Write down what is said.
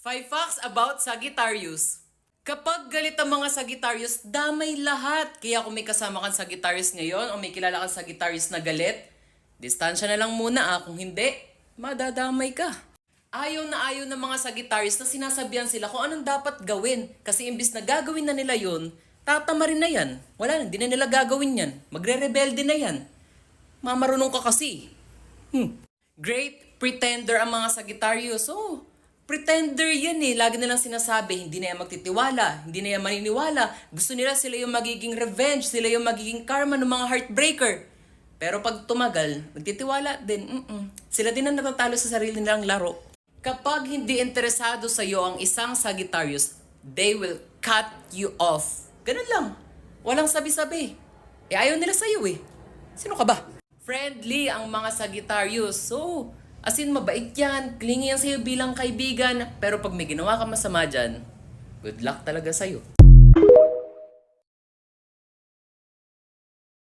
5 facts about Sagittarius. Kapag galit ang mga Sagittarius, damay lahat. Kaya kung may kasama kang Sagittarius ngayon o may kilala kang Sagittarius na galit, distansya na lang muna kung hindi, madadamay ka. Ayaw ng mga Sagittarius na sinasabihan sila kung anong dapat gawin. Kasi imbis na gagawin na nila yun, tatama rin na yan. Wala na, hindi na nila gagawin yan. Magre-rebelde na yan. Mamarunong ka kasi. Great pretender ang mga Sagittarius. Pretender yan eh. Lagi nilang sinasabi, hindi na yan magtitiwala, hindi na yan maniniwala. Gusto nila sila yung magiging revenge, sila yung magiging karma ng mga heartbreaker. Pero pag tumagal, magtitiwala din. Sila din ang natatalo sa sarili nilang laro. Kapag hindi interesado sa iyo ang isang Sagittarius, they will cut you off. Ganun lang. Walang sabi-sabi. Ayaw nila sa iyo eh. Sino ka ba? Friendly ang mga Sagittarius. As in, mabait yan. Clingy yan sa'yo bilang kaibigan. Pero pag may ginawa ka masama dyan, good luck talaga sa'yo.